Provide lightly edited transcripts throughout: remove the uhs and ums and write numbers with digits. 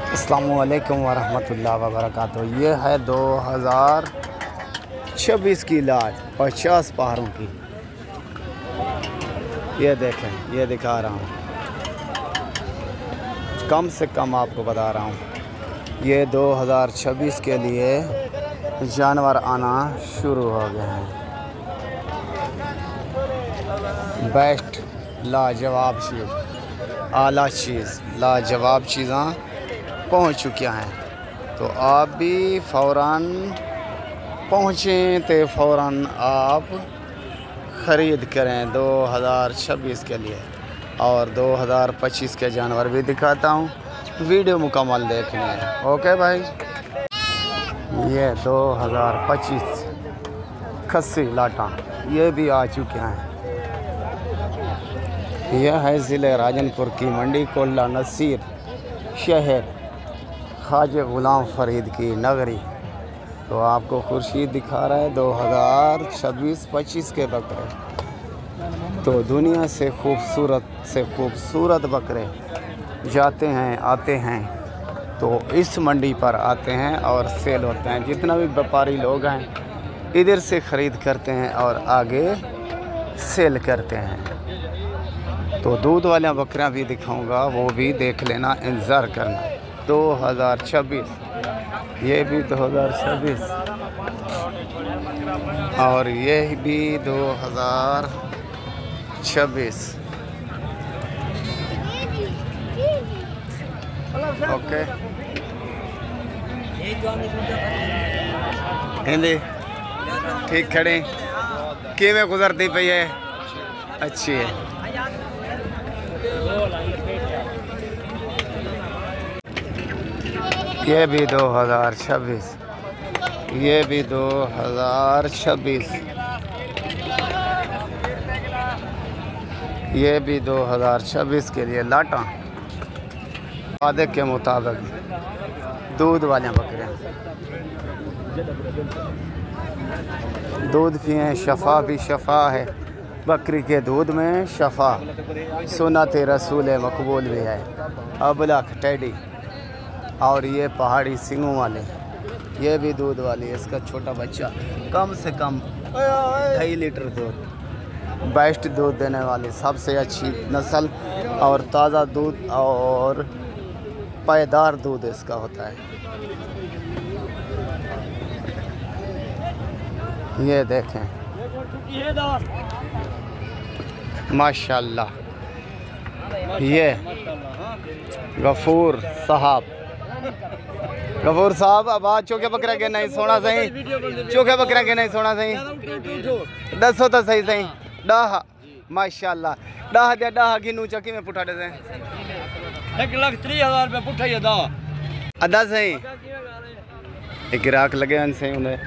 अस्सलामुअलैकुम वरहमतुल्लाहि वबरकातुहू। ये है 2026 की लाट 50 पहाड़ों की। ये देखें, ये दिखा रहा हूँ, कम से कम आपको बता रहा हूँ। ये 2026 के लिए जानवर आना शुरू हो गए हैं। बेस्ट लाजवाब चीज़, आला चीज़, लाजवाब चीज़ें पहुंच चुकी हैं। तो आप भी फ़ौरन पहुँचें तो फ़ौरन आप ख़रीद करें 2026 के लिए। और 2025 के जानवर भी दिखाता हूँ, वीडियो मुकम्मल देखने हैं। ओके भाई। ये 2025 खस्सी लाटा ये भी आ चुके हैं। यह है ज़िले राजनपुर की मंडी कोल्ला नसीर शहर ख्वाजा ग़ुलाम फ़रीद की नगरी। तो आपको खुर्शीद दिखा रहा है 2026-25 के बकरे। तो दुनिया से खूबसूरत बकरे जाते हैं, आते हैं, तो इस मंडी पर आते हैं और सेल होते हैं। जितना भी व्यापारी लोग हैं इधर से ख़रीद करते हैं और आगे सेल करते हैं। तो दूध वाले बकरियां भी दिखाऊंगा, वो भी देख लेना, इंतज़ार करना। 2026, ये भी 2026 और ये भी 2026। ओके, हिंदी ठीक खड़े कि में गुजरती पई है, अच्छी है। ये भी 2026, ये भी 2026, ये भी 2026 के लिए लाटा वादे के मुताबिक दूध वाले बकरियाँ दूध पिए। शफ़ा भी शफ़ा है बकरी के दूध में, शफ़ा सुन्नत रसूल मकबूल भी है। अबलख टेडी और ये पहाड़ी सिंगों वाले, ये भी दूध वाली है। इसका छोटा बच्चा कम से कम 2.5 लीटर दूध, बेस्ट दूध देने वाली सबसे अच्छी नस्ल और ताज़ा दूध और पायदार दूध इसका होता है। ये देखें माशाल्लाह। ये गफूर साहब आवाज चौके बकरा के नहीं सोना सही, चौके बकरा के नहीं सोना सही, दसो तो सही सही। डाह माशाल्लाह, डाह दे डाह गिनू चकी में पुठा दे 1,30,000 रुपये पुठा ही अदा सही। एक ग्राहक लगे सही, उन्हें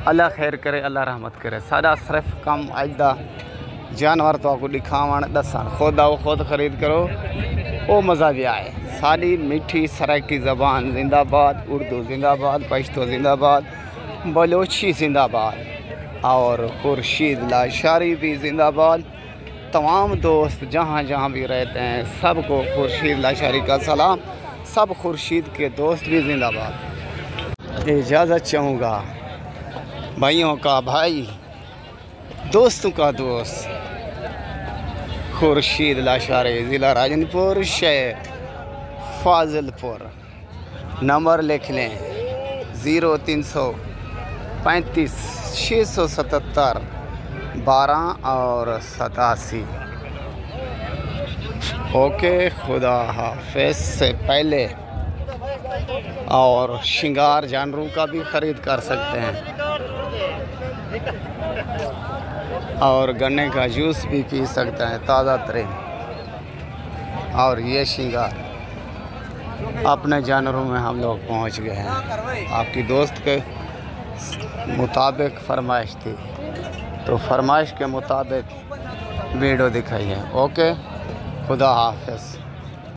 अल्लाह खैर करे, अल्लाह रहमत करे। सारा सिर्फ कम अजदा जानवर तो आपको दिखावन दसन, खुद आओ खुद ख़रीद करो, वो मज़ा भी आए। सारी मीठी सराइकी ज़बान जिंदाबाद, उर्दू जिंदाबाद, पश्तो जिंदाबाद, बलोची जिंदाबाद और खुर्शीद लाशारी भी जिंदाबाद। तमाम दोस्त जहाँ जहाँ भी रहते हैं सबको खुर्शीद लाशारी का सलाम। सब खुर्शीद के दोस्त भी जिंदाबाद। इजाज़त चाहूँगा भाइयों का भाई, दोस्तों का दोस्त खुर्शीद लाशारी, ज़िला राजनपुर, शहर फाजिलपुर। नंबर लिख लें 0335 677 12 और 87। ओके, खुदा हाफिज़। से पहले और श्रृंगार जानवरों का भी ख़रीद कर सकते हैं और गन्ने का जूस भी पी सकते हैं, ताज़ा तरीन। और ये श्रृंगार अपने जानवरों में हम लोग पहुंच गए हैं। आपकी दोस्त के मुताबिक फरमाइश थी, तो फरमाइश के मुताबिक वीडियो दिखाई है। ओके, खुदा हाफिज़।